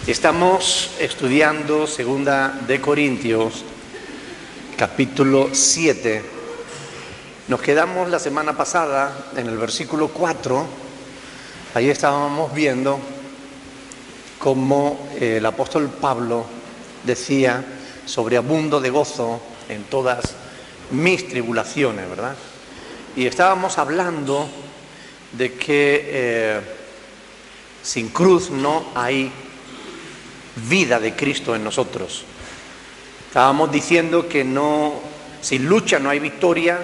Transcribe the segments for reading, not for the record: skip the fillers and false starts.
Estamos estudiando Segunda de Corintios, capítulo 7. Nos quedamos la semana pasada en el versículo 4. Ahí estábamos viendo cómo el apóstol Pablo decía: sobreabundo de gozo en todas mis tribulaciones, ¿verdad? Y estábamos hablando de que sin cruz no hay vida de Cristo en nosotros. Estábamos diciendo que sin lucha no hay victoria,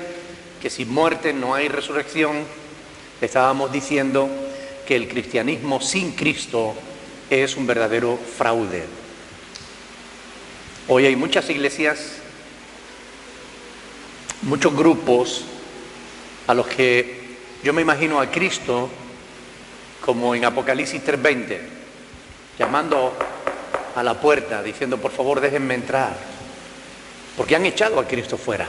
que sin muerte no hay resurrección. Estábamos diciendo que el cristianismo sin Cristo es un verdadero fraude. Hoy hay muchas iglesias, muchos grupos a los que yo me imagino a Cristo como en Apocalipsis 3:20, llamando a la puerta, diciendo: por favor, déjenme entrar, porque han echado a Cristo fuera.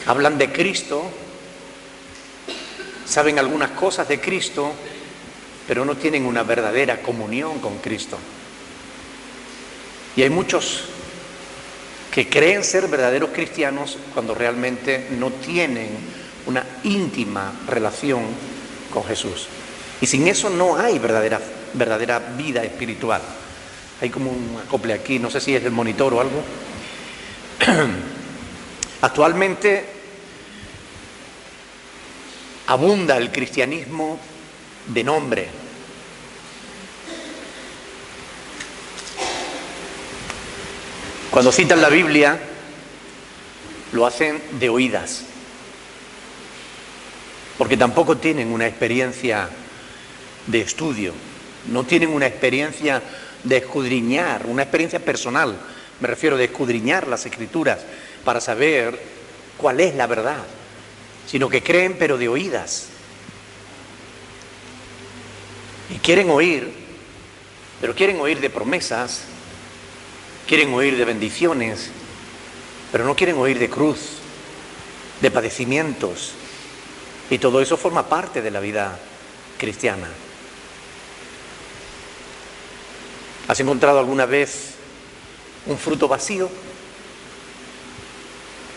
Hablan de Cristo, saben algunas cosas de Cristo, pero no tienen una verdadera comunión con Cristo. Y hay muchos que creen ser verdaderos cristianos cuando realmente no tienen una íntima relación con Jesús. Y sin eso no hay verdadera vida espiritual. Hay como un acople aquí, no sé si es el monitor o algo. Actualmente abunda el cristianismo de nombre. Cuando citan la Biblia, lo hacen de oídas, porque tampoco tienen una experiencia de estudio, no tienen una experiencia de escudriñar, una experiencia personal, me refiero, de escudriñar las Escrituras para saber cuál es la verdad, sino que creen pero de oídas. Y quieren oír, pero quieren oír de promesas, quieren oír de bendiciones, pero no quieren oír de cruz, de padecimientos. Y todo eso forma parte de la vida cristiana. ¿Has encontrado alguna vez un fruto vacío?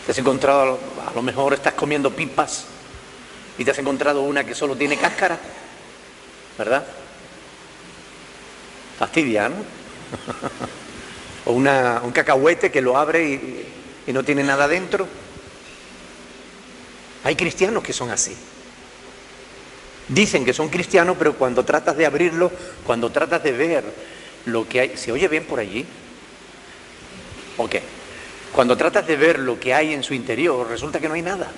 ¿Te has encontrado, a lo mejor estás comiendo pipas y te has encontrado una que solo tiene cáscara? ¿Verdad? Fastidia, ¿no? O un cacahuete que lo abre y no tiene nada dentro. Hay cristianos que son así. Dicen que son cristianos, pero cuando tratas de abrirlo, cuando tratas de ver lo que hay, ¿se oye bien por allí? Ok. Cuando tratas de ver lo que hay en su interior, resulta que no hay nada.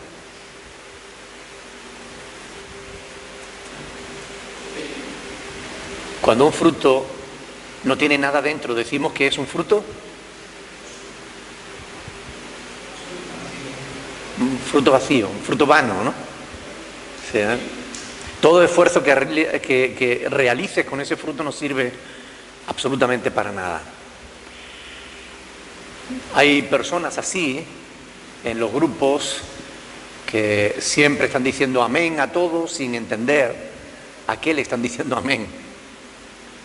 Cuando un fruto no tiene nada dentro, decimos que es un fruto vacío, un fruto vano, ¿no? O sea, todo esfuerzo que realices con ese fruto no sirve absolutamente para nada. Hay personas así en los grupos que siempre están diciendo amén a todo sin entender a qué le están diciendo amén.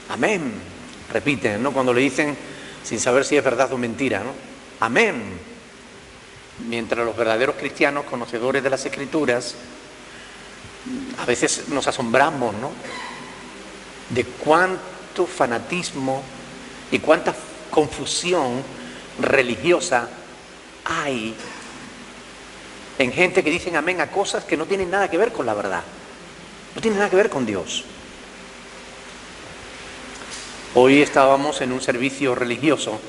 Amén, repiten, ¿no? Cuando le dicen sin saber si es verdad o mentira, ¿no? Amén. Mientras los verdaderos cristianos, conocedores de las Escrituras, a veces nos asombramos, ¿no?, de cuánto fanatismo y cuánta confusión religiosa hay en gente que dicen amén a cosas que no tienen nada que ver con la verdad, no tienen nada que ver con Dios. Hoy estábamos en un servicio religioso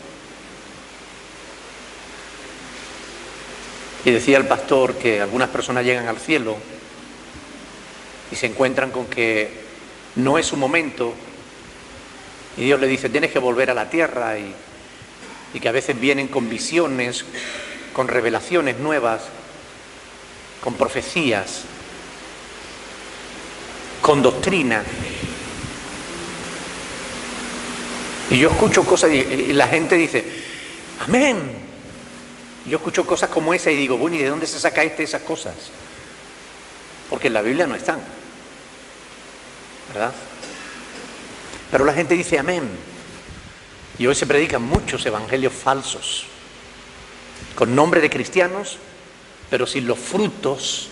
y decía el pastor que algunas personas llegan al cielo y se encuentran con que no es su momento, y Dios le dice: tienes que volver a la tierra, y que a veces vienen con visiones, con revelaciones nuevas, con profecías, con doctrina. Y yo escucho cosas y la gente dice amén. Yo escucho cosas como esa y digo: bueno, ¿y de dónde se saca esas cosas? Porque en la Biblia no están, ¿verdad? Pero la gente dice amén. Y hoy se predican muchos evangelios falsos, con nombre de cristianos, pero sin los frutos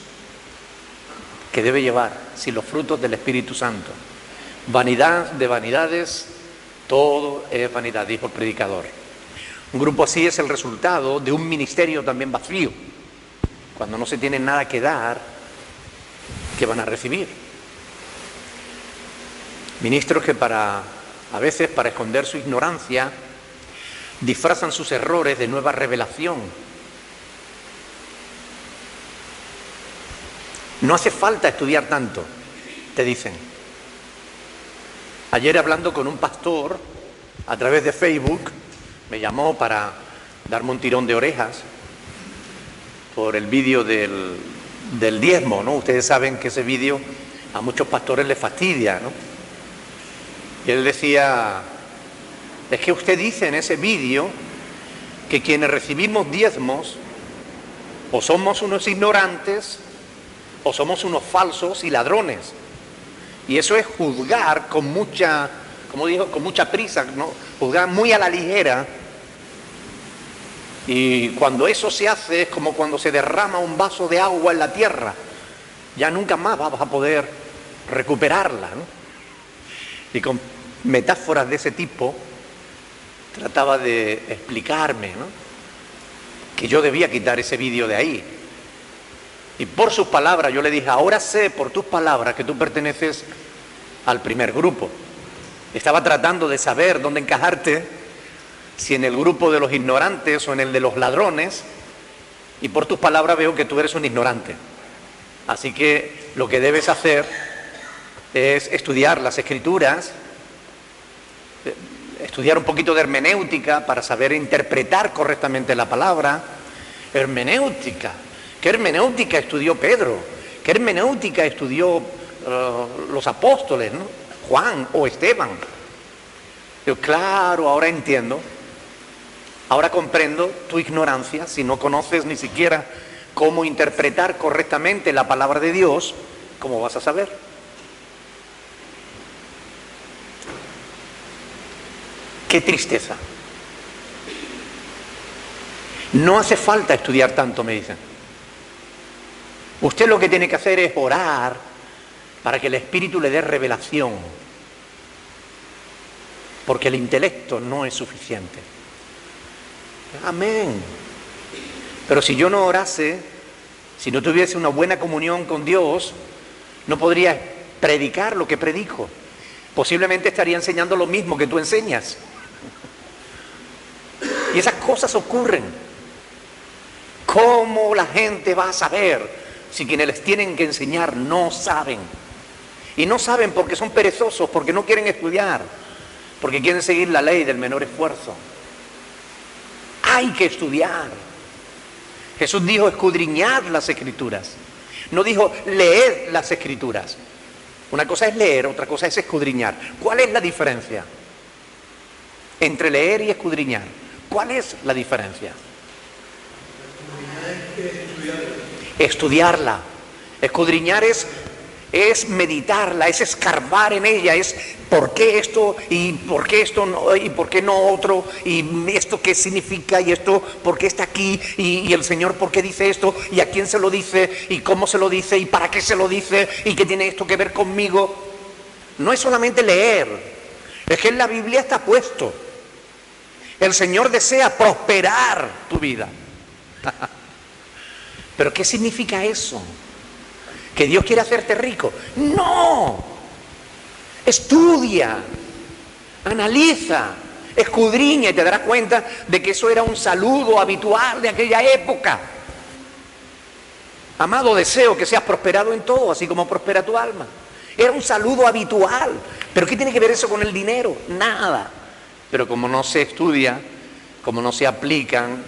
que debe llevar, sin los frutos del Espíritu Santo. Vanidad de vanidades, todo es vanidad, dijo el predicador. Un grupo así es el resultado de un ministerio también vacío. Cuando no se tiene nada que dar, ¿qué van a recibir? Ministros que a veces para esconder su ignorancia, disfrazan sus errores de nueva revelación. No hace falta estudiar tanto, te dicen. Ayer hablando con un pastor a través de Facebook, me llamó para darme un tirón de orejas por el vídeo del diezmo, ¿no? Ustedes saben que ese vídeo a muchos pastores les fastidia, ¿no? Y él decía, es que usted dice en ese vídeo que quienes recibimos diezmos o somos unos ignorantes o somos unos falsos y ladrones. Y eso es juzgar con mucha, como dijo, con mucha prisa, ¿no? Juzgar muy a la ligera. Y cuando eso se hace es como cuando se derrama un vaso de agua en la tierra. Ya nunca más vas a poder recuperarla, ¿no? Y con metáforas de ese tipo trataba de explicarme, ¿no?, que yo debía quitar ese vídeo de ahí. Y por sus palabras yo le dije, ahora sé por tus palabras que tú perteneces al primer grupo. Estaba tratando de saber dónde encajarte, si en el grupo de los ignorantes o en el de los ladrones, y por tus palabras veo que tú eres un ignorante. Así que lo que debes hacer es estudiar las Escrituras, estudiar un poquito de hermenéutica para saber interpretar correctamente la palabra. Hermenéutica. ¿Qué hermenéutica estudió Pedro? ¿Qué hermenéutica estudió los apóstoles, ¿no? Juan o Esteban? Yo, claro, ahora entiendo. Ahora comprendo tu ignorancia. Si no conoces ni siquiera cómo interpretar correctamente la palabra de Dios, ¿cómo vas a saber? ¡Qué tristeza! No hace falta estudiar tanto, me dicen. Usted lo que tiene que hacer es orar para que el Espíritu le dé revelación, porque el intelecto no es suficiente. Amén. Pero si yo no orase, si no tuviese una buena comunión con Dios, no podría predicar lo que predico. Posiblemente estaría enseñando lo mismo que tú enseñas. Y esas cosas ocurren. ¿Cómo la gente va a saber si quienes les tienen que enseñar no saben? Y no saben porque son perezosos, porque no quieren estudiar, porque quieren seguir la ley del menor esfuerzo. Hay que estudiar. Jesús dijo escudriñad las Escrituras. No dijo leed las Escrituras. Una cosa es leer, otra cosa es escudriñar. ¿Cuál es la diferencia entre leer y escudriñar? ¿Cuál es la diferencia? Estudiarla. Escudriñar es meditarla, es escarbar en ella, es por qué esto y por qué esto no, y por qué no otro, y esto qué significa, y esto por qué está aquí, y el Señor por qué dice esto, y a quién se lo dice, y cómo se lo dice, y para qué se lo dice, y qué tiene esto que ver conmigo. No es solamente leer, es que en la Biblia está puesto. El Señor desea prosperar tu vida. ¿Pero qué significa eso? ¿Que Dios quiere hacerte rico? ¡No! Estudia, analiza, escudriña y te darás cuenta de que eso era un saludo habitual de aquella época. Amado, deseo que seas prosperado en todo, así como prospera tu alma. Era un saludo habitual. ¿Pero qué tiene que ver eso con el dinero? Nada. Pero como no se estudia, como no se aplican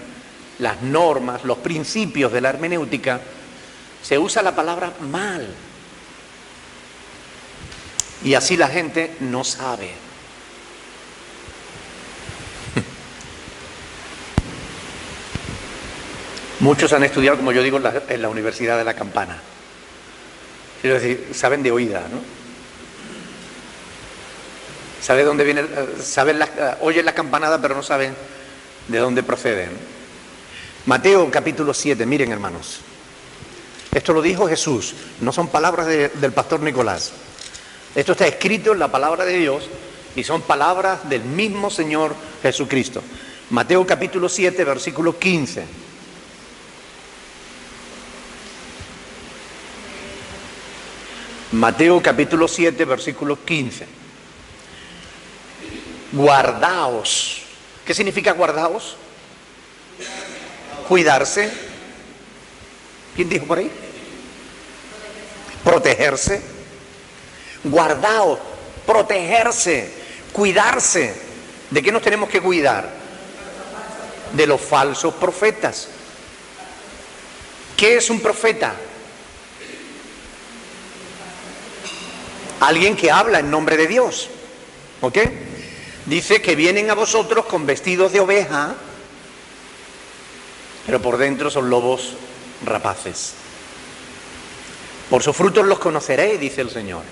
las normas, los principios de la hermenéutica, se usa la palabra mal. Y así la gente no sabe. Muchos han estudiado, como yo digo, en la Universidad de la Campana. Quiero decir, saben de oída, ¿no? ¿Sabe dónde viene? Oyen la campanada, pero no saben de dónde proceden. Mateo capítulo 7, miren hermanos. Esto lo dijo Jesús, no son palabras del pastor Nicolás. Esto está escrito en la palabra de Dios y son palabras del mismo Señor Jesucristo. Mateo capítulo 7, versículo 15. Mateo capítulo 7, versículo 15. Guardaos. ¿Qué significa guardaos? Cuidarse. ¿Quién dijo por ahí? Protegerse. Guardaos, protegerse, cuidarse. ¿De qué nos tenemos que cuidar? De los falsos profetas. ¿Qué es un profeta? Alguien que habla en nombre de Dios. ¿Ok? Dice que vienen a vosotros con vestidos de oveja, pero por dentro son lobos rapaces. Por sus frutos los conoceréis, dice el Señor.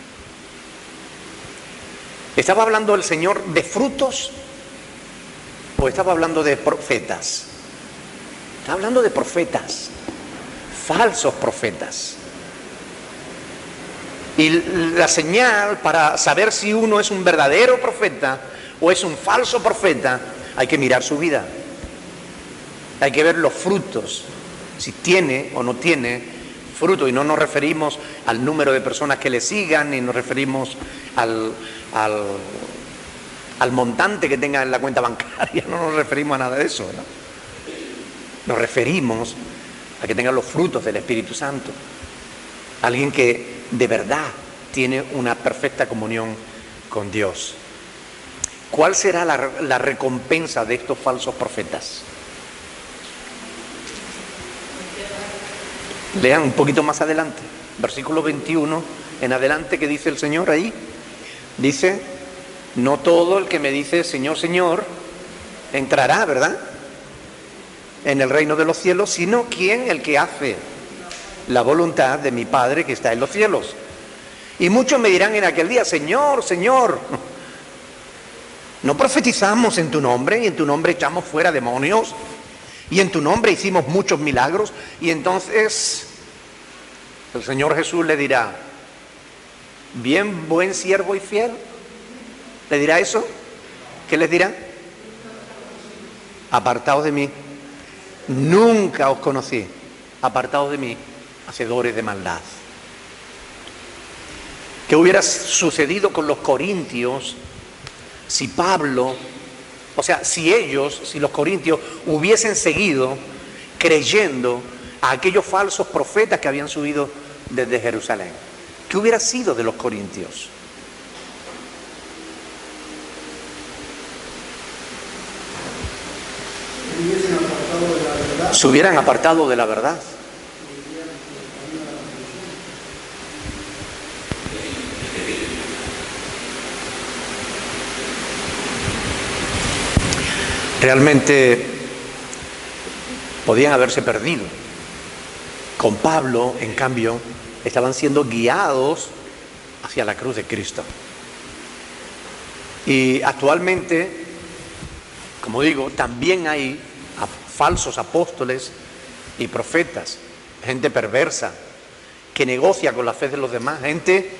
¿Estaba hablando el Señor de frutos o estaba hablando de profetas? Está hablando de profetas, falsos profetas. Y la señal para saber si uno es un verdadero profeta o es un falso profeta, hay que mirar su vida. Hay que ver los frutos, si tiene o no tiene fruto. Y no nos referimos al número de personas que le sigan, ni nos referimos al montante que tenga en la cuenta bancaria. No nos referimos a nada de eso, ¿no? Nos referimos a que tenga los frutos del Espíritu Santo. Alguien que de verdad tiene una perfecta comunión con Dios. ¿Cuál será la recompensa de estos falsos profetas? Lean un poquito más adelante, versículo 21 en adelante, que dice el Señor ahí. Dice, no todo el que me dice Señor, Señor, entrará, ¿verdad?, en el reino de los cielos, sino el que hace la voluntad de mi Padre que está en los cielos. Y muchos me dirán en aquel día, Señor, Señor, ¿no profetizamos en tu nombre y en tu nombre echamos fuera demonios y en tu nombre hicimos muchos milagros? Y entonces el Señor Jesús le dirá, bien, buen siervo y fiel. ¿Le dirá eso? ¿Qué les dirá? Apartaos de mí, nunca os conocí, apartaos de mí, hacedores de maldad. ¿Qué hubiera sucedido con los corintios si Pablo, si los corintios hubiesen seguido creyendo a aquellos falsos profetas que habían subido desde Jerusalén? ¿Qué hubiera sido de los corintios? Se hubieran apartado de la verdad. Realmente podían haberse perdido. Con Pablo, en cambio, estaban siendo guiados hacia la cruz de Cristo. Y actualmente, como digo, también hay falsos apóstoles y profetas, gente perversa que negocia con la fe de los demás, gente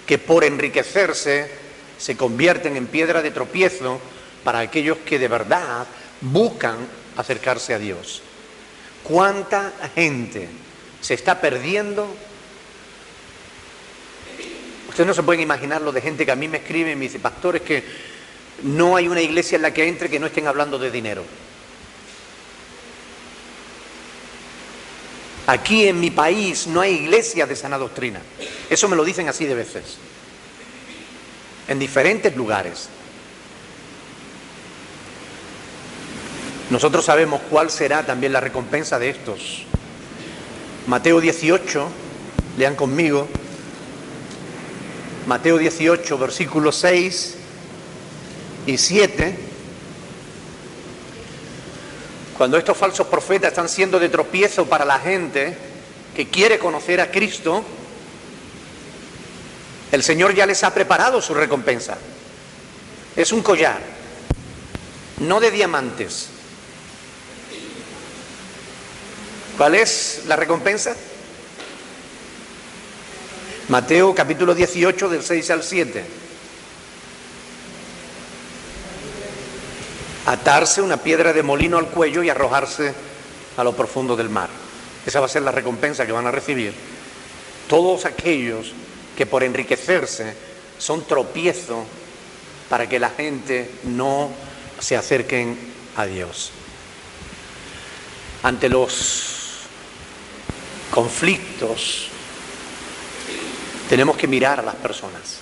que por enriquecerse se convierten en piedra de tropiezo para aquellos que de verdad buscan acercarse a Dios. ¿Cuánta gente se está perdiendo? Ustedes no se pueden imaginar lo de gente que a mí me escribe y me dice, pastor, es que no hay una iglesia en la que entre que no estén hablando de dinero. Aquí en mi país no hay iglesia de sana doctrina. Eso me lo dicen así de veces, en diferentes lugares. Nosotros sabemos cuál será también la recompensa de estos. Mateo 18, lean conmigo. Mateo 18, versículos 6 y 7. Cuando estos falsos profetas están siendo de tropiezo para la gente que quiere conocer a Cristo, el Señor ya les ha preparado su recompensa. Es un collar, no de diamantes. ¿Cuál es la recompensa? Mateo capítulo 18 del 6 al 7. Atarse una piedra de molino al cuello y arrojarse a lo profundo del mar. Esa va a ser la recompensa que van a recibir todos aquellos que por enriquecerse son tropiezo para que la gente no se acerquen a Dios. Ante los conflictos tenemos que mirar a las personas.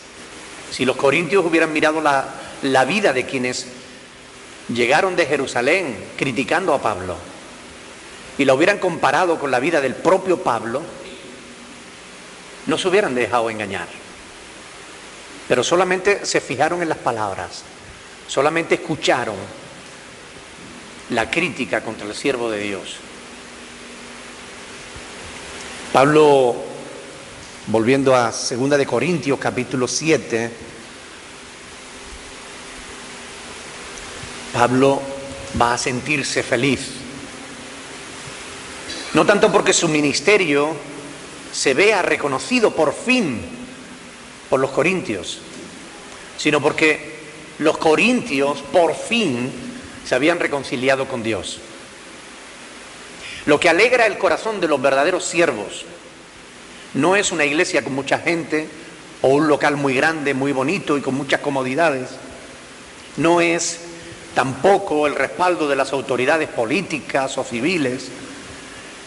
Si los corintios hubieran mirado la vida de quienes llegaron de Jerusalén criticando a Pablo y la hubieran comparado con la vida del propio Pablo, no se hubieran dejado engañar. Pero solamente se fijaron en las palabras, solamente escucharon la crítica contra el siervo de Dios. Pablo, volviendo a 2 de Corintios capítulo 7, Pablo va a sentirse feliz. No tanto porque su ministerio se vea reconocido por fin por los corintios, sino porque los corintios por fin se habían reconciliado con Dios. Lo que alegra el corazón de los verdaderos siervos no es una iglesia con mucha gente o un local muy grande, muy bonito y con muchas comodidades. No es tampoco el respaldo de las autoridades políticas o civiles.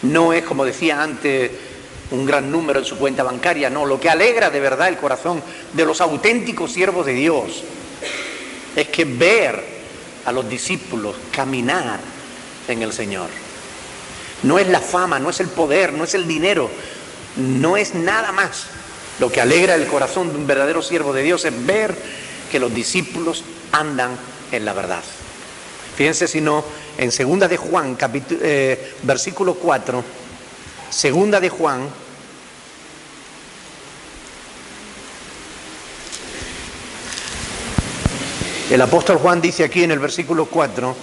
No es, como decía antes, un gran número en su cuenta bancaria. No, lo que alegra de verdad el corazón de los auténticos siervos de Dios es que ver a los discípulos caminar en el Señor. No es la fama, no es el poder, no es el dinero, no es nada más. Lo que alegra el corazón de un verdadero siervo de Dios es ver que los discípulos andan en la verdad. Fíjense si no, en 2 de Juan, versículo 4, 2 de Juan, el apóstol Juan dice aquí en el versículo 4,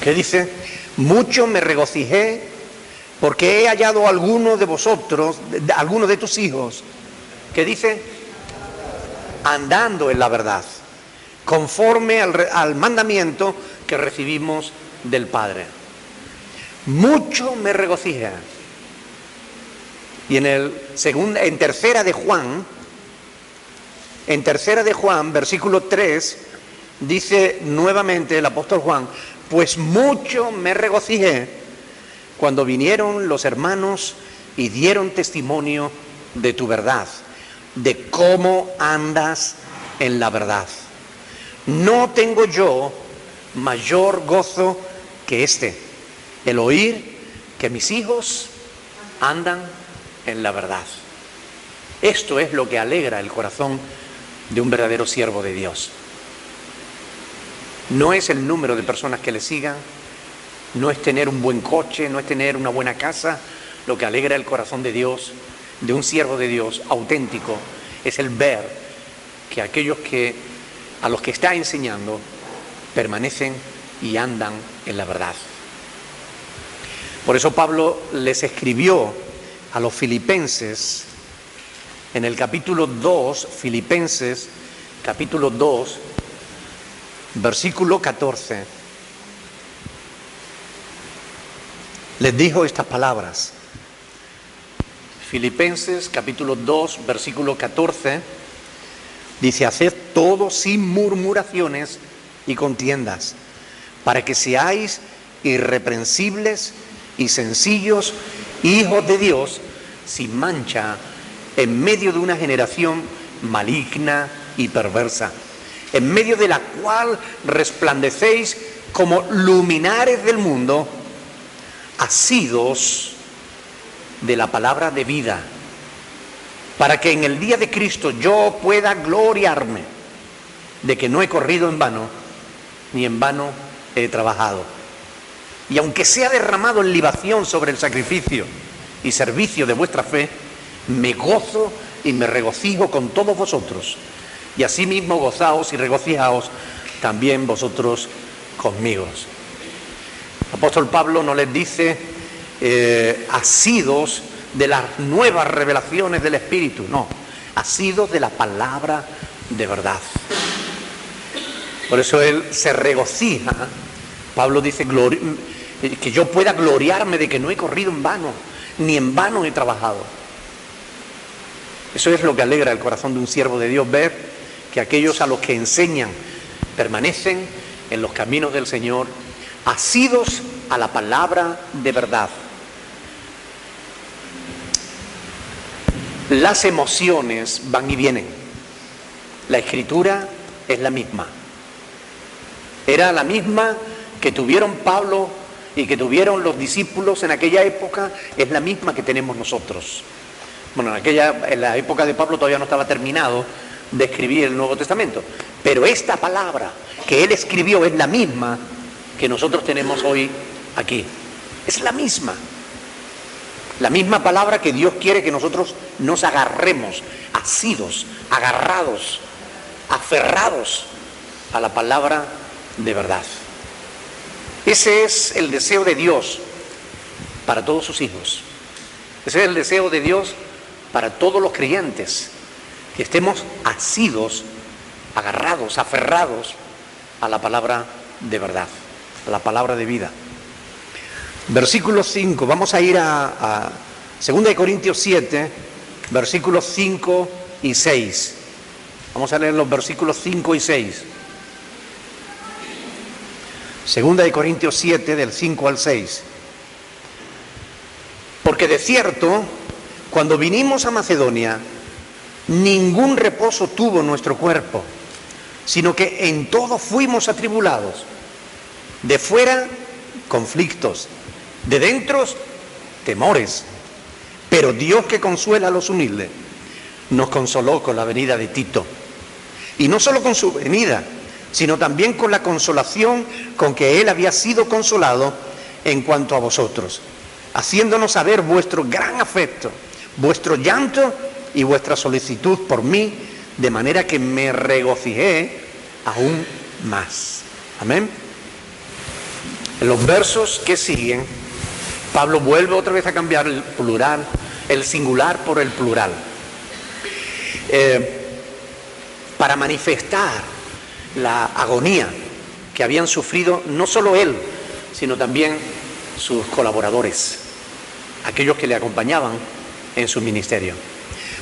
¿qué dice? Mucho me regocijé porque he hallado a alguno de vosotros, a alguno de tus hijos, ¿qué dice? Andando en la verdad, conforme al mandamiento que recibimos del Padre. Mucho me regocijé. Y en tercera de Juan, versículo 3, dice nuevamente el apóstol Juan, pues mucho me regocijé cuando vinieron los hermanos y dieron testimonio de tu verdad, de cómo andas en la verdad. No tengo yo mayor gozo que este, el oír que mis hijos andan en la verdad. Esto es lo que alegra el corazón de un verdadero siervo de Dios. No es el número de personas que le sigan, no es tener un buen coche, no es tener una buena casa. Lo que alegra el corazón de Dios, de un siervo de Dios auténtico, es el ver que aquellos a los que está enseñando permanecen y andan en la verdad. Por eso Pablo les escribió a los filipenses en el capítulo 2, Filipenses capítulo 2, versículo 14. Les dijo estas palabras. Filipenses capítulo 2, versículo 14, dice: haced todo sin murmuraciones y contiendas, para que seáis irreprensibles y sencillos, hijos de Dios, sin mancha, en medio de una generación maligna y perversa, en medio de la cual resplandecéis como luminares del mundo, asidos de la palabra de vida, para que en el día de Cristo yo pueda gloriarme de que no he corrido en vano, ni en vano he trabajado. Y aunque sea derramado en libación sobre el sacrificio y servicio de vuestra fe, me gozo y me regocijo con todos vosotros. Y asimismo gozaos y regocijaos también vosotros conmigo. El apóstol Pablo no les dice asidos de las nuevas revelaciones del Espíritu, no, asidos de la palabra de verdad. Por eso él se regocija. Pablo dice que yo pueda gloriarme de que no he corrido en vano, ni en vano he trabajado. Eso es lo que alegra el corazón de un siervo de Dios, ver que aquellos a los que enseñan permanecen en los caminos del Señor, asidos a la palabra de verdad. Las emociones van y vienen. La Escritura es la misma. Era la misma que tuvieron Pablo y que tuvieron los discípulos en aquella época, es la misma que tenemos nosotros. Bueno, en la época de Pablo todavía no estaba terminado de escribir el Nuevo Testamento, pero esta palabra que él escribió es la misma que nosotros tenemos hoy aquí. Es la misma palabra que Dios quiere que nosotros nos agarremos, asidos, agarrados, aferrados a la palabra de verdad. Ese es el deseo de Dios para todos sus hijos. Ese es el deseo de Dios para todos los creyentes, que estemos asidos, agarrados, aferrados a la palabra de verdad, a la palabra de vida. Versículo 5, vamos a ir a 2 Corintios 7, versículos 5 y 6. Vamos a leer los versículos 5 y 6. 2 Corintios 7, del 5 al 6. Porque de cierto, cuando vinimos a Macedonia, ningún reposo tuvo nuestro cuerpo, sino que en todo fuimos atribulados. De fuera, conflictos; de dentro, temores. Pero Dios, que consuela a los humildes, nos consoló con la venida de Tito. Y no solo con su venida, sino también con la consolación con que él había sido consolado en cuanto a vosotros, haciéndonos saber vuestro gran afecto, vuestro llanto y vuestra solicitud por mí, de manera que me regocijé aún más. Amén. En los versos que siguen, Pablo vuelve otra vez a cambiar el plural, el singular por el plural, para manifestar la agonía que habían sufrido no solo él, sino también sus colaboradores, aquellos que le acompañaban en su ministerio.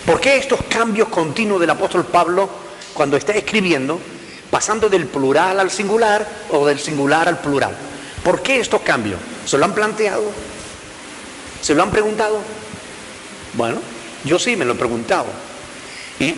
¿Por qué estos cambios continuos del apóstol Pablo cuando está escribiendo, pasando del plural al singular o del singular al plural? ¿Por qué estos cambios? ¿Se lo han planteado? ¿Se lo han preguntado? Bueno, yo sí me lo he preguntado. Y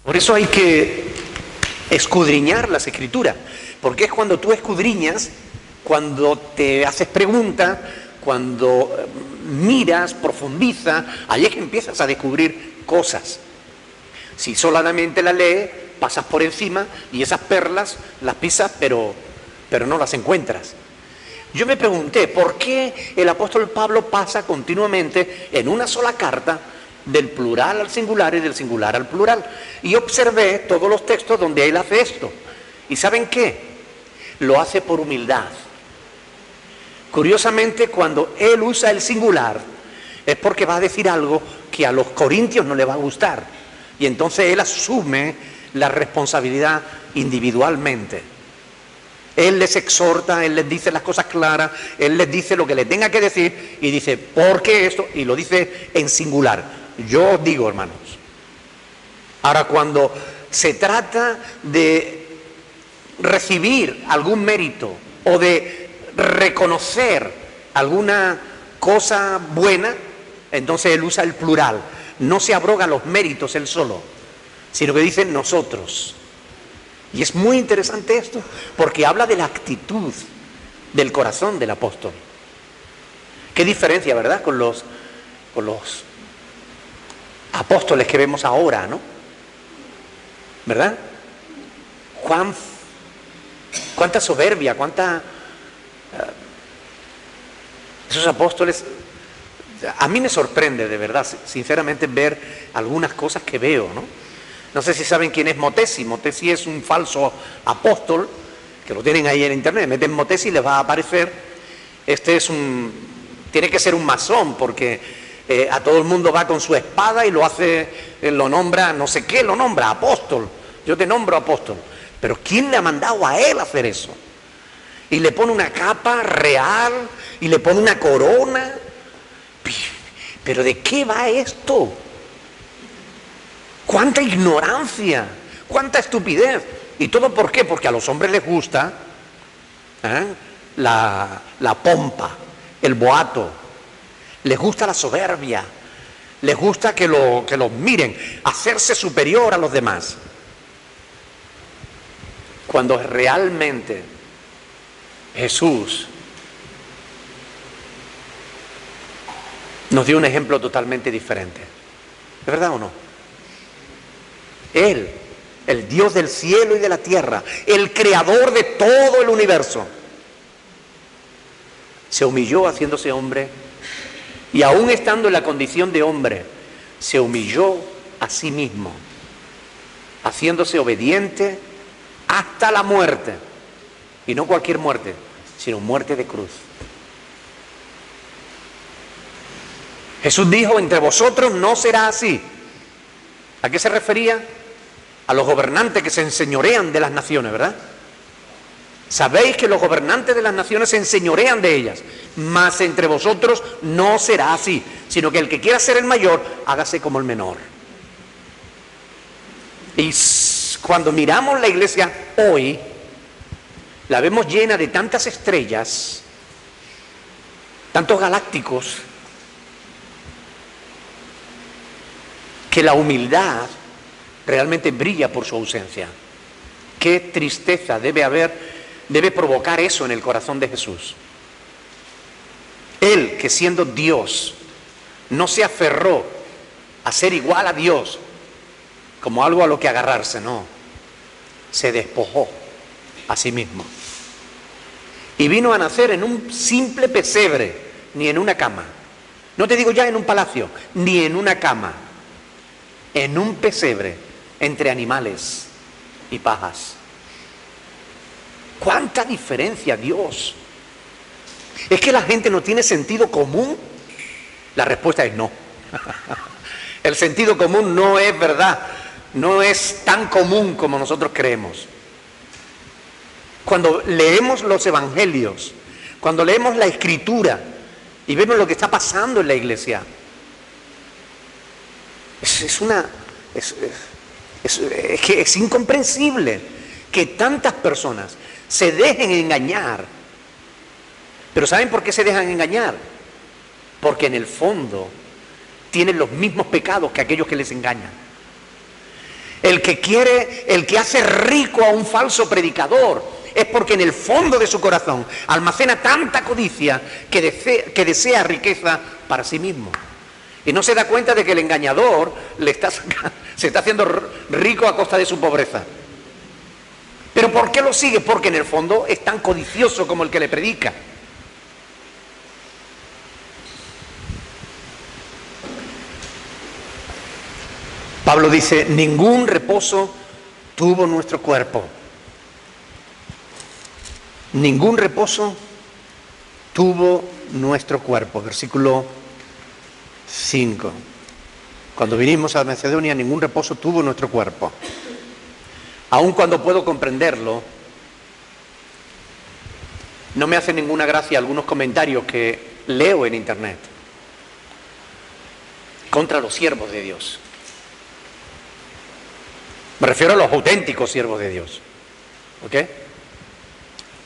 por eso hay que escudriñar las Escrituras, porque es cuando tú escudriñas, cuando te haces preguntas, cuando miras, profundizas, ahí es que empiezas a descubrir cosas. Si solamente la lees, pasas por encima y esas perlas las pisas, pero no las encuentras. Yo me pregunté, ¿por qué el apóstol Pablo pasa continuamente en una sola carta del plural al singular y del singular al plural? Y observé todos los textos donde él hace esto. ¿Y saben qué? Lo hace por humildad. Curiosamente, cuando él usa el singular, es porque va a decir algo que a los corintios no le va a gustar. Y entonces él asume la responsabilidad individualmente. Él les exhorta, él les dice las cosas claras, él les dice lo que le tenga que decir y dice, ¿por qué esto? Y lo dice en singular. Yo os digo, hermanos. Ahora, cuando se trata de recibir algún mérito o de reconocer alguna cosa buena, entonces él usa el plural. No se abroga los méritos él solo, sino que dice nosotros. Y es muy interesante esto, porque habla de la actitud del corazón del apóstol. Qué diferencia, ¿verdad?, con los apóstoles que vemos ahora, ¿no? ¿verdad? Cuánta soberbia, esos apóstoles. A mí me sorprende, de verdad, sinceramente, ver algunas cosas que veo, ¿no? No sé si saben quién es Motesi. Motesi es un falso apóstol, que lo tienen ahí en internet. Meten Motesi y les va a aparecer. Tiene que ser un masón, porque a todo el mundo va con su espada y lo nombra, no sé qué, lo nombra apóstol. Yo te nombro apóstol. Pero ¿quién le ha mandado a él hacer eso? Y le pone una capa real y le pone una corona. ¿Pero de qué va esto? ¡Cuánta ignorancia! ¡Cuánta estupidez! ¿Y todo por qué? Porque a los hombres les gusta la pompa, el boato, les gusta la soberbia, les gusta que los miren, hacerse superior a los demás. Cuando realmente Jesús nos dio un ejemplo totalmente diferente. ¿Es verdad o no? Él, el Dios del cielo y de la tierra, el creador de todo el universo, se humilló haciéndose hombre, y aún estando en la condición de hombre, se humilló a sí mismo, haciéndose obediente hasta la muerte. Y no cualquier muerte, sino muerte de cruz. Jesús dijo: entre vosotros no será así. ¿A qué se refería? A los gobernantes que se enseñorean de las naciones, ¿verdad? Sabéis que los gobernantes de las naciones se enseñorean de ellas, mas entre vosotros no será así, sino que el que quiera ser el mayor, hágase como el menor. Y cuando miramos la iglesia hoy, la vemos llena de tantas estrellas, tantos galácticos, que la humildad realmente brilla por su ausencia. Qué tristeza debe provocar eso en el corazón de Jesús. Él, que siendo Dios, no se aferró a ser igual a Dios como algo a lo que agarrarse, no. Se despojó a sí mismo. Y vino a nacer en un simple pesebre, ni en una cama. No te digo ya en un palacio, ni en una cama. En un pesebre, entre animales y pajas. ¿Cuánta diferencia, Dios? ¿Es que la gente no tiene sentido común? La respuesta es no. El sentido común no es verdad, no es tan común como nosotros creemos. Cuando leemos los evangelios, cuando leemos la escritura y vemos lo que está pasando en la iglesia, es incomprensible que tantas personas se dejen engañar. Pero ¿saben por qué se dejan engañar? Porque en el fondo tienen los mismos pecados que aquellos que les engañan. El que hace rico a un falso predicador es porque en el fondo de su corazón almacena tanta codicia que desea riqueza para sí mismo. Y no se da cuenta de que el engañador se está haciendo rico a costa de su pobreza. ¿Pero por qué lo sigue? Porque en el fondo es tan codicioso como el que le predica. Pablo dice: ningún reposo tuvo nuestro cuerpo. Ningún reposo tuvo nuestro cuerpo. Versículo 5. Cuando vinimos a Macedonia, ningún reposo tuvo nuestro cuerpo. Aun cuando puedo comprenderlo, no me hace ninguna gracia algunos comentarios que leo en internet contra los siervos de Dios. Me refiero a los auténticos siervos de Dios. ¿Ok?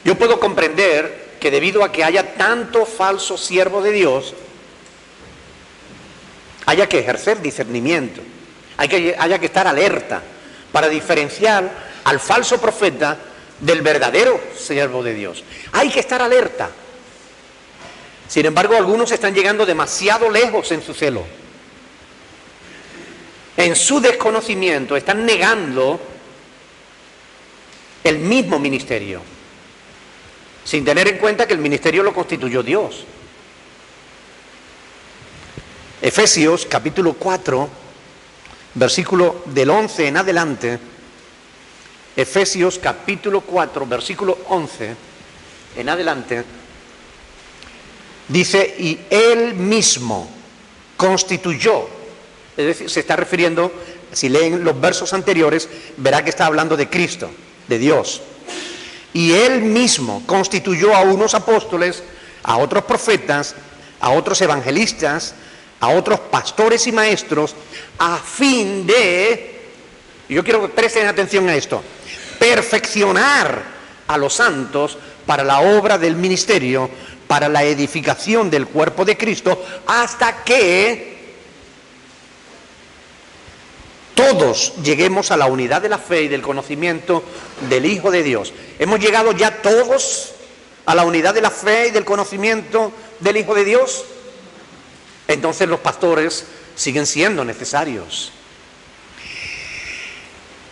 Yo puedo comprender que debido a que haya tanto falso siervo de Dios, haya que ejercer discernimiento, haya que estar alerta para diferenciar al falso profeta del verdadero siervo de Dios. Hay que estar alerta. Sin embargo, algunos están llegando demasiado lejos en su celo. En su desconocimiento están negando el mismo ministerio, sin tener en cuenta que el ministerio lo constituyó Dios. Efesios capítulo 4, versículo del 11 en adelante. Efesios capítulo 4, versículo 11 en adelante. Dice, y Él mismo constituyó, es decir, se está refiriendo, si leen los versos anteriores, verá que está hablando de Cristo, de Dios. Y Él mismo constituyó a unos apóstoles, a otros profetas, a otros evangelistas, a otros pastores y maestros, a fin de, yo quiero que presten atención a esto, perfeccionar a los santos para la obra del ministerio, para la edificación del cuerpo de Cristo, hasta que todos lleguemos a la unidad de la fe y del conocimiento del Hijo de Dios. ¿Hemos llegado ya todos a la unidad de la fe y del conocimiento del Hijo de Dios? Entonces los pastores siguen siendo necesarios.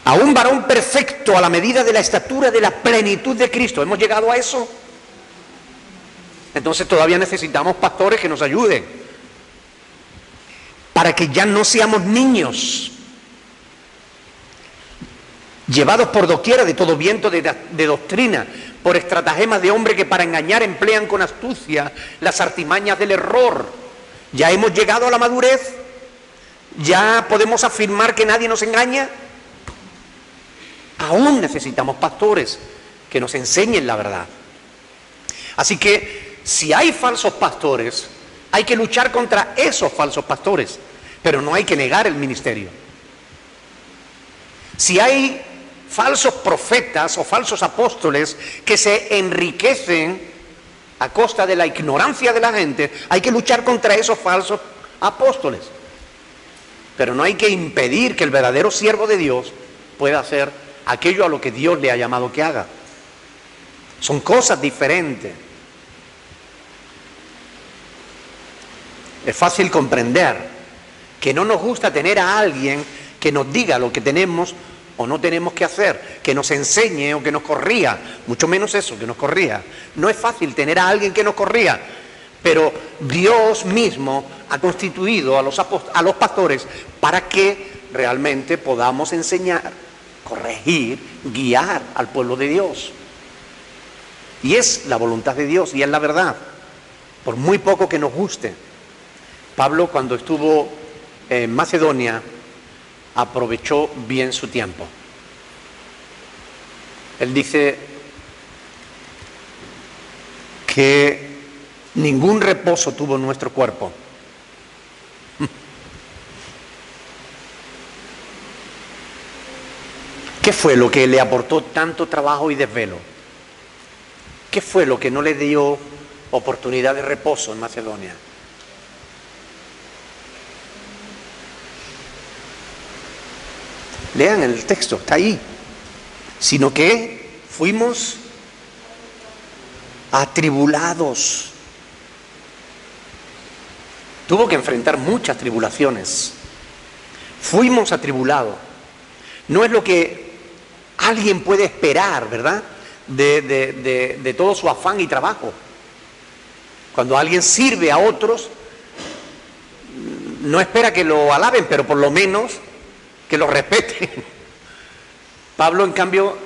A un varón perfecto a la medida de la estatura de la plenitud de Cristo. ¿Hemos llegado a eso? Entonces todavía necesitamos pastores que nos ayuden, para que ya no seamos niños, llevados por doquiera de todo viento de doctrina, por estratagemas de hombre que para engañar emplean con astucia las artimañas del error. ¿Ya hemos llegado a la madurez? ¿Ya podemos afirmar que nadie nos engaña? Aún necesitamos pastores que nos enseñen la verdad. Así que si hay falsos pastores, hay que luchar contra esos falsos pastores, pero no hay que negar el ministerio. Si hay falsos profetas o falsos apóstoles que se enriquecen a costa de la ignorancia de la gente, hay que luchar contra esos falsos apóstoles. Pero no hay que impedir que el verdadero siervo de Dios pueda hacer aquello a lo que Dios le ha llamado que haga. Son cosas diferentes. Es fácil comprender que no nos gusta tener a alguien que nos diga lo que tenemos o no tenemos que hacer, que nos enseñe o que nos corría, mucho menos eso, que nos corría. No es fácil tener a alguien que nos corría, pero Dios mismo ha constituido a los pastores para que realmente podamos enseñar, corregir, guiar al pueblo de Dios. Y es la voluntad de Dios y es la verdad, por muy poco que nos guste. Pablo, cuando estuvo en Macedonia, aprovechó bien su tiempo. Él dice que ningún reposo tuvo nuestro cuerpo. ¿Qué fue lo que le aportó tanto trabajo y desvelo? ¿Qué fue lo que no le dio oportunidad de reposo en Macedonia? Lean el texto, está ahí. Sino que fuimos atribulados. Tuvo que enfrentar muchas tribulaciones. Fuimos atribulados. No es lo que alguien puede esperar, ¿verdad? De todo su afán y trabajo. Cuando alguien sirve a otros, no espera que lo alaben, pero por lo menos que lo respeten. Pablo, en cambio,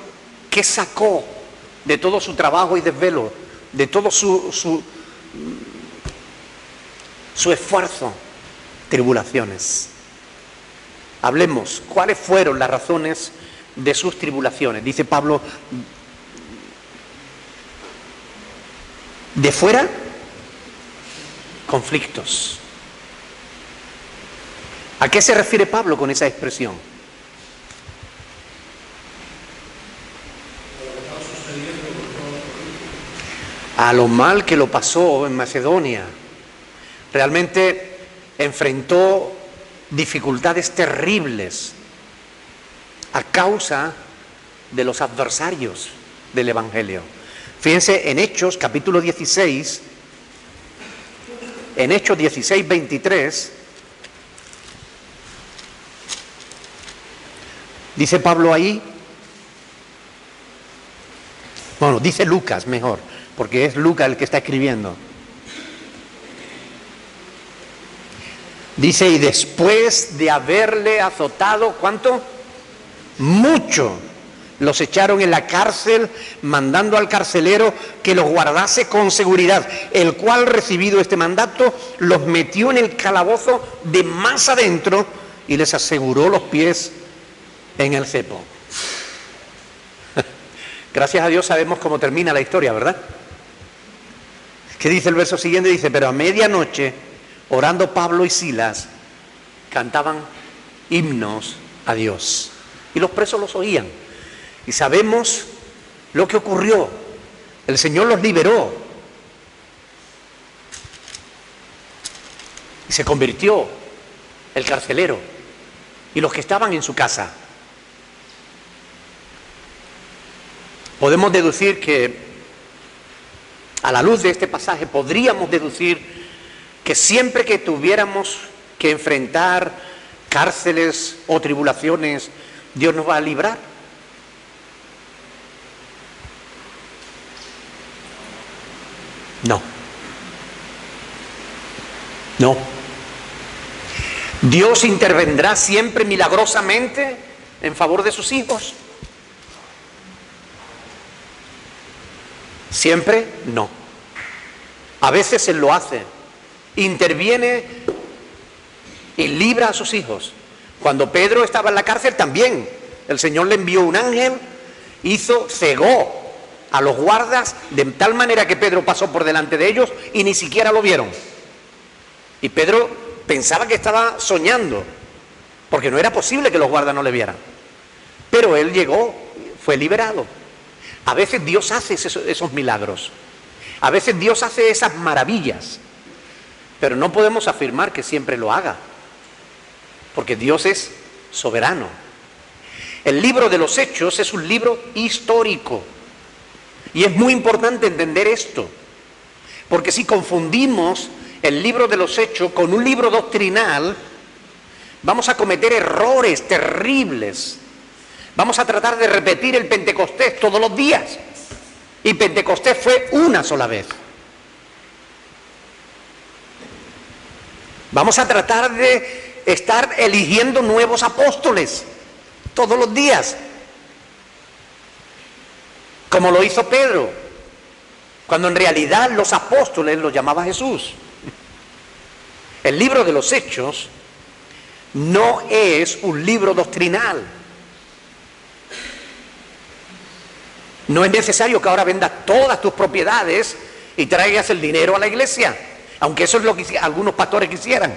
¿qué sacó de todo su trabajo y desvelo? De todo su esfuerzo. Tribulaciones. Hablemos, ¿cuáles fueron las razones de sus tribulaciones? Dice Pablo, de fuera, conflictos. ¿A qué se refiere Pablo con esa expresión? A lo mal que lo pasó en Macedonia. Realmente enfrentó dificultades terribles a causa de los adversarios del Evangelio. Fíjense en Hechos capítulo 16, en Hechos 16, 23, dice Pablo ahí, No, dice Lucas mejor, porque es Lucas el que está escribiendo. Dice, y después de haberle azotado, ¿cuánto? Mucho. Los echaron en la cárcel, mandando al carcelero que los guardase con seguridad, el cual, recibido este mandato, los metió en el calabozo de más adentro y les aseguró los pies en el cepo. Gracias a Dios sabemos cómo termina la historia, ¿verdad? ¿Qué dice el verso siguiente? Dice, pero a medianoche, orando Pablo y Silas, cantaban himnos a Dios. Y los presos los oían. Y sabemos lo que ocurrió. El Señor los liberó. Y se convirtió el carcelero y los que estaban en su casa. Podemos deducir que, a la luz de este pasaje, podríamos deducir que siempre que tuviéramos que enfrentar cárceles o tribulaciones, Dios nos va a librar. No. No. Dios intervendrá siempre milagrosamente en favor de sus hijos. Siempre no. A veces Él lo hace. Interviene y libra a sus hijos. Cuando Pedro estaba en la cárcel también, el Señor le envió un ángel, cegó a los guardas de tal manera que Pedro pasó por delante de ellos y ni siquiera lo vieron. Y Pedro pensaba que estaba soñando, porque no era posible que los guardas no le vieran. Pero él llegó, fue liberado. A veces Dios hace esos milagros. A veces Dios hace esas maravillas. Pero no podemos afirmar que siempre lo haga, porque Dios es soberano. El libro de los Hechos es un libro histórico. Y es muy importante entender esto, porque si confundimos el libro de los Hechos con un libro doctrinal, vamos a cometer errores terribles. Vamos a tratar de repetir el Pentecostés todos los días. Y Pentecostés fue una sola vez. Vamos a tratar de estar eligiendo nuevos apóstoles todos los días, como lo hizo Pedro, cuando en realidad los apóstoles los llamaba Jesús. El libro de los Hechos no es un libro doctrinal. No es necesario que ahora vendas todas tus propiedades y traigas el dinero a la iglesia, aunque eso es lo que algunos pastores quisieran.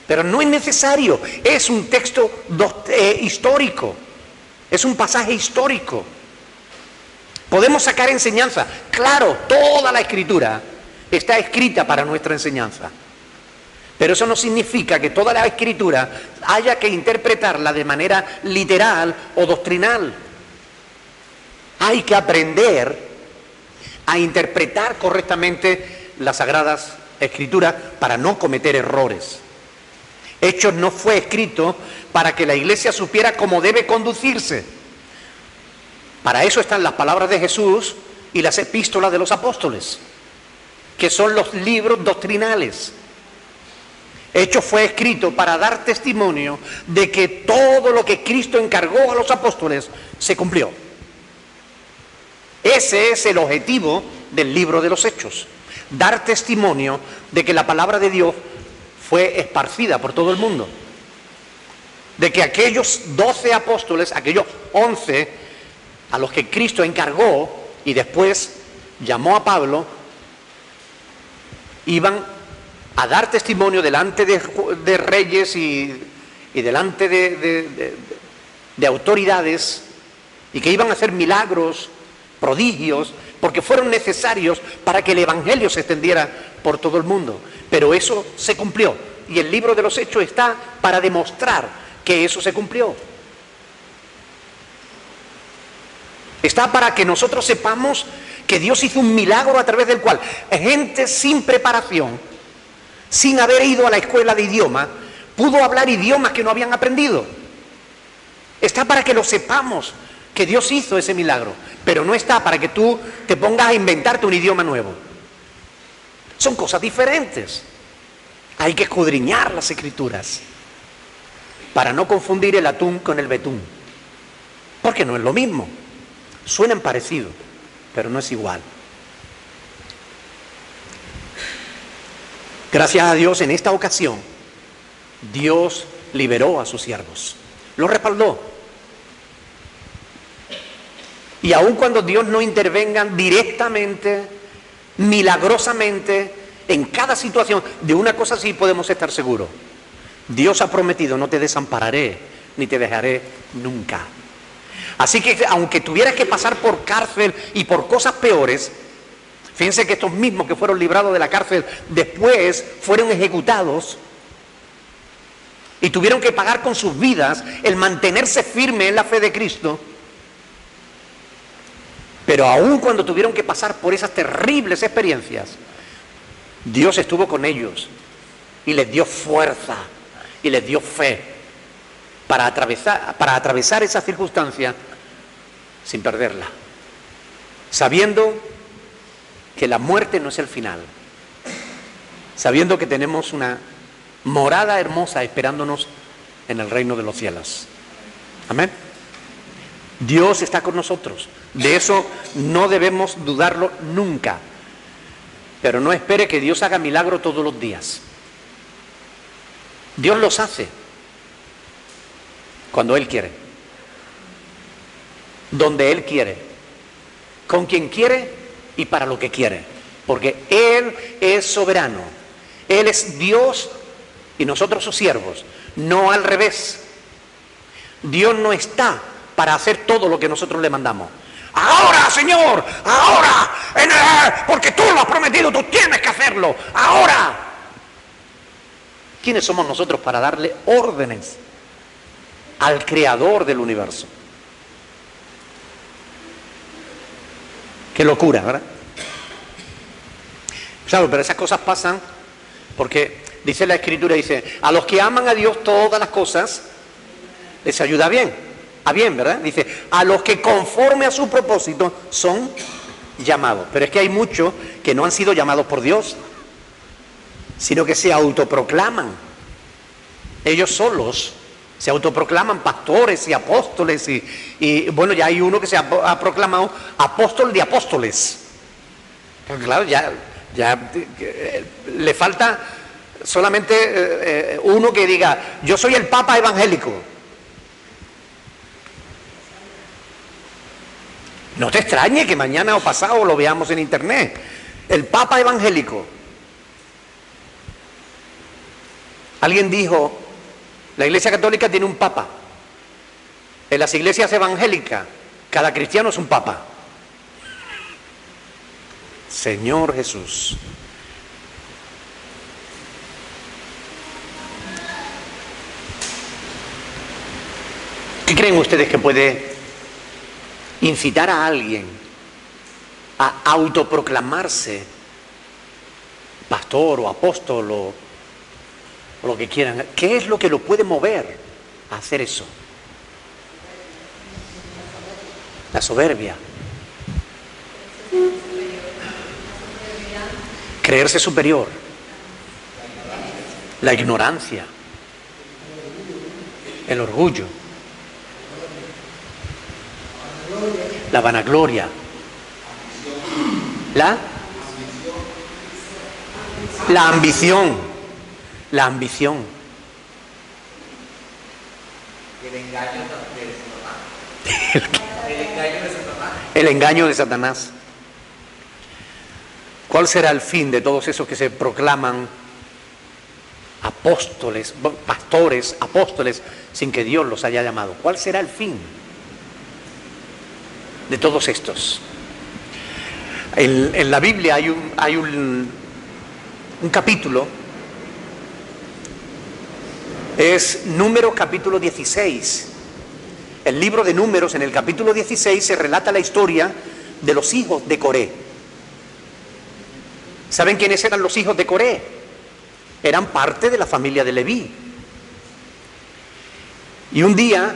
Pero no es necesario, es un texto histórico, es un pasaje histórico. Podemos sacar enseñanza. Claro, toda la Escritura está escrita para nuestra enseñanza. Pero eso no significa que toda la Escritura haya que interpretarla de manera literal o doctrinal. Hay que aprender a interpretar correctamente las Sagradas Escrituras para no cometer errores. Hechos no fue escrito para que la iglesia supiera cómo debe conducirse. Para eso están las palabras de Jesús y las epístolas de los apóstoles, que son los libros doctrinales. Hechos fue escrito para dar testimonio de que todo lo que Cristo encargó a los apóstoles se cumplió. Ese es el objetivo del libro de los Hechos, dar testimonio de que la palabra de Dios fue esparcida por todo el mundo, de que aquellos 12 apóstoles, aquellos 11 a los que Cristo encargó y después llamó a Pablo, iban a dar testimonio delante de reyes y delante de autoridades, y que iban a hacer milagros, prodigios, porque fueron necesarios para que el evangelio se extendiera por todo el mundo. Pero eso se cumplió, y el libro de los Hechos está para demostrar que eso se cumplió. Está para que nosotros sepamos que Dios hizo un milagro a través del cual gente sin preparación, sin haber ido a la escuela de idioma, pudo hablar idiomas que no habían aprendido. Está para que lo sepamos, que Dios hizo ese milagro, pero no está para que tú te pongas a inventarte un idioma nuevo. Son cosas diferentes. Hay que escudriñar las Escrituras para no confundir el atún con el betún, porque no es lo mismo. Suenan parecidos, pero no es igual. Gracias a Dios, en esta ocasión, Dios liberó a sus siervos, los respaldó. Y aun cuando Dios no intervenga directamente, milagrosamente, en cada situación, de una cosa sí podemos estar seguros: Dios ha prometido: no te desampararé, ni te dejaré nunca. Así que aunque tuvieras que pasar por cárcel y por cosas peores, fíjense que estos mismos que fueron librados de la cárcel después fueron ejecutados y tuvieron que pagar con sus vidas el mantenerse firme en la fe de Cristo. Pero aun cuando tuvieron que pasar por esas terribles experiencias, Dios estuvo con ellos y les dio fuerza y les dio fe para atravesar esa circunstancia sin perderla, sabiendo que la muerte no es el final, sabiendo que tenemos una morada hermosa esperándonos en el reino de los cielos. Amén. Dios está con nosotros, de eso no debemos dudarlo nunca, pero no espere que Dios haga milagros todos los días. Dios los hace cuando Él quiere, donde Él quiere, con quien quiere y para lo que quiere, porque Él es soberano, Él es Dios y nosotros sus siervos, no al revés. Dios no está para hacer todo lo que nosotros le mandamos. Ahora, Señor, ahora, porque tú lo has prometido, tú tienes que hacerlo, ahora. ¿Quiénes somos nosotros para darle órdenes al Creador del universo? Qué locura, ¿verdad? Claro, pero esas cosas pasan porque dice la Escritura, dice: a los que aman a Dios todas las cosas les ayuda bien, a bien, ¿verdad? Dice: a los que conforme a su propósito son llamados. Pero es que hay muchos que no han sido llamados por Dios, sino que se autoproclaman. Ellos solos se autoproclaman pastores y apóstoles y bueno, ya hay uno que se ha proclamado apóstol de apóstoles. Pero claro, ya le falta solamente uno que diga: yo soy el Papa evangélico. No te extrañe que mañana o pasado lo veamos en internet. El Papa evangélico. Alguien dijo: la Iglesia Católica tiene un Papa. En las iglesias evangélicas, cada cristiano es un Papa. Señor Jesús. ¿Qué creen ustedes que puede incitar a alguien a autoproclamarse pastor o apóstol o lo que quieran? ¿Qué es lo que lo puede mover a hacer eso? La soberbia. Creerse superior. La ignorancia. El orgullo. La vanagloria. La ambición. La ambición. El engaño de Satanás. El engaño de Satanás. ¿Cuál será el fin de todos esos que se proclaman apóstoles, pastores, apóstoles, sin que Dios los haya llamado? ¿Cuál será el fin de todos estos? En la Biblia hay un capítulo, es Números capítulo 16. El libro de Números, en el capítulo 16, se relata la historia de los hijos de Coré. ¿Saben quiénes eran los hijos de Coré? Eran parte de la familia de Leví. Y un día,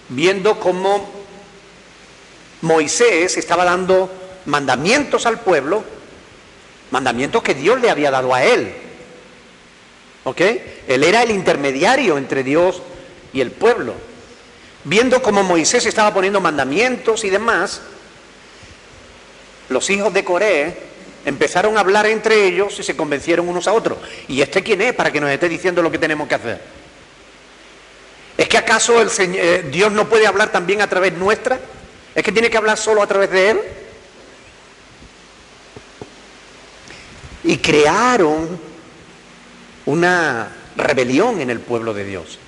viendo cómo Moisés estaba dando mandamientos al pueblo, mandamientos que Dios le había dado a él. ¿Ok? Él era el intermediario entre Dios y el pueblo. Viendo cómo Moisés estaba poniendo mandamientos y demás, los hijos de Coré empezaron a hablar entre ellos y se convencieron unos a otros. ¿Y este quién es para que nos esté diciendo lo que tenemos que hacer? ¿Es que acaso Dios no puede hablar también a través nuestra? ¿Es que tiene que hablar solo a través de Él? Y crearon una rebelión en el pueblo de Dios.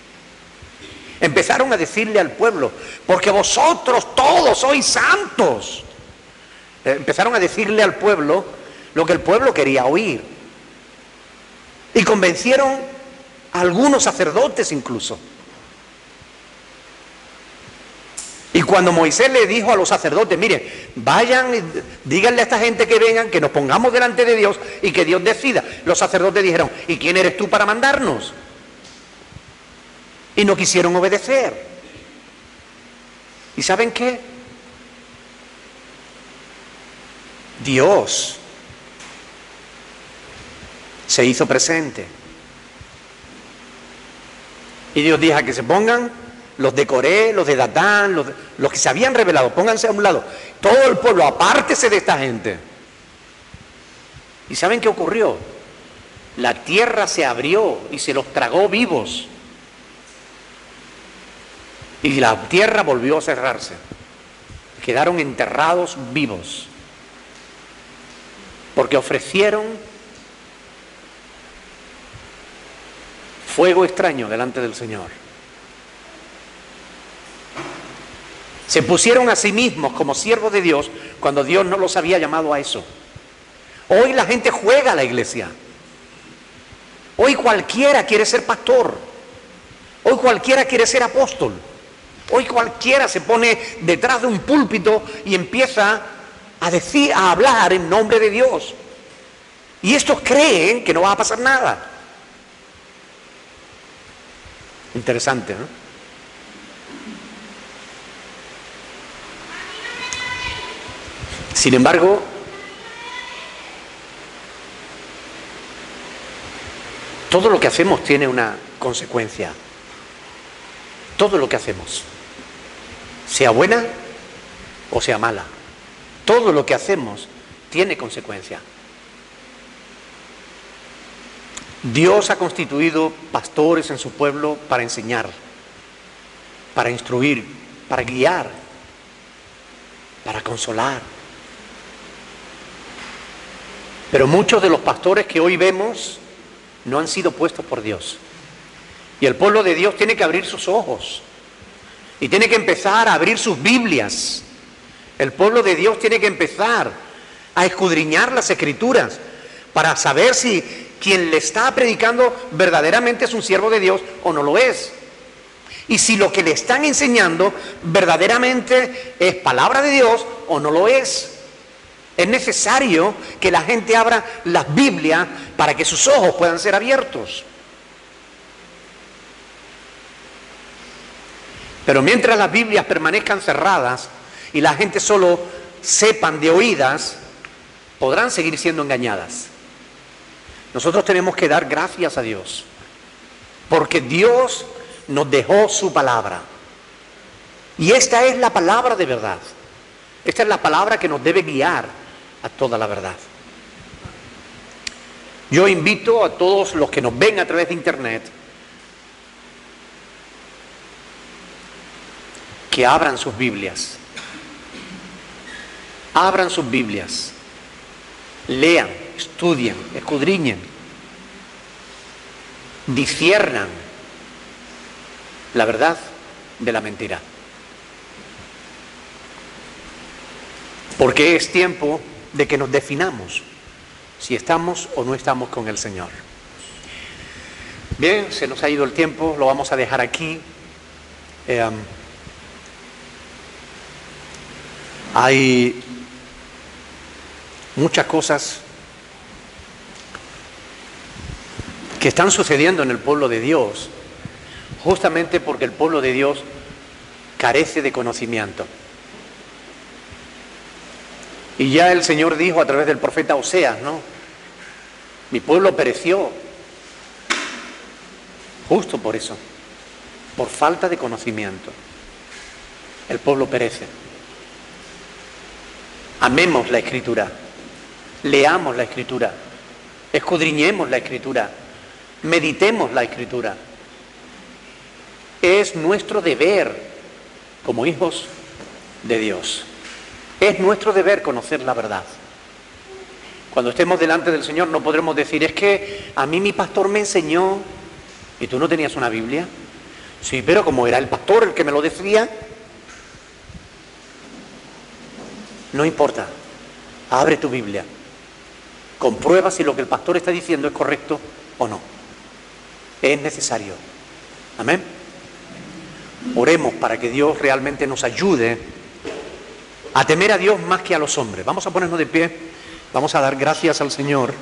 Empezaron a decirle al pueblo, porque vosotros todos sois santos. Empezaron a decirle al pueblo lo que el pueblo quería oír. Y convencieron a algunos sacerdotes incluso. Y cuando Moisés le dijo a los sacerdotes, mire, vayan y díganle a esta gente que vengan, que nos pongamos delante de Dios y que Dios decida. Los sacerdotes dijeron, ¿y quién eres tú para mandarnos? Y no quisieron obedecer. ¿Y saben qué? Dios se hizo presente. Y Dios dijo que se pongan los de Coré, los de Datán, los que se habían rebelado, pónganse a un lado. Todo el pueblo, apártese de esta gente. ¿Y saben qué ocurrió? La tierra se abrió y se los tragó vivos. Y la tierra volvió a cerrarse. Quedaron enterrados vivos. Porque ofrecieron fuego extraño delante del Señor. Se pusieron a sí mismos como siervos de Dios cuando Dios no los había llamado a eso. Hoy la gente juega a la iglesia. Hoy cualquiera quiere ser pastor. Hoy cualquiera quiere ser apóstol. Hoy cualquiera se pone detrás de un púlpito y empieza a hablar en nombre de Dios. Y estos creen que no va a pasar nada. Interesante, ¿no? Sin embargo, todo lo que hacemos tiene una consecuencia. Todo lo que hacemos, sea buena o sea mala, todo lo que hacemos tiene consecuencia. Dios ha constituido pastores en su pueblo para enseñar, para instruir, para guiar, para consolar. Pero muchos de los pastores que hoy vemos no han sido puestos por Dios. Y el pueblo de Dios tiene que abrir sus ojos y tiene que empezar a abrir sus Biblias. El pueblo de Dios tiene que empezar a escudriñar las Escrituras para saber si quien le está predicando verdaderamente es un siervo de Dios o no lo es. Y si lo que le están enseñando verdaderamente es palabra de Dios o no lo es. Es necesario que la gente abra las Biblias para que sus ojos puedan ser abiertos. Pero mientras las Biblias permanezcan cerradas y la gente solo sepan de oídas, podrán seguir siendo engañadas. Nosotros tenemos que dar gracias a Dios, porque Dios nos dejó su palabra. Y esta es la palabra de verdad. Esta es la palabra que nos debe guiar a toda la verdad. Yo invito a todos los que nos ven a través de internet que abran sus Biblias. Abran sus Biblias. Lean, estudien, escudriñen. Disciernan la verdad de la mentira. Porque es tiempo de que nos definamos si estamos o no estamos con el Señor. Bien, se nos ha ido el tiempo, lo vamos a dejar aquí. Hay muchas cosas que están sucediendo en el pueblo de Dios, justamente porque el pueblo de Dios carece de conocimiento. Y ya el Señor dijo a través del profeta Oseas, ¿no? Mi pueblo pereció justo por eso, por falta de conocimiento. El pueblo perece. Amemos la Escritura, leamos la Escritura, escudriñemos la Escritura, meditemos la Escritura. Es nuestro deber como hijos de Dios. Es nuestro deber conocer la verdad. Cuando estemos delante del Señor no podremos decir, es que a mí mi pastor me enseñó. ¿Y tú no tenías una Biblia? Sí, pero como era el pastor el que me lo decía. No importa, abre tu Biblia, comprueba si lo que el pastor está diciendo es correcto o no. Es necesario. Amén. Oremos para que Dios realmente nos ayude a temer a Dios más que a los hombres. Vamos a ponernos de pie, vamos a dar gracias al Señor.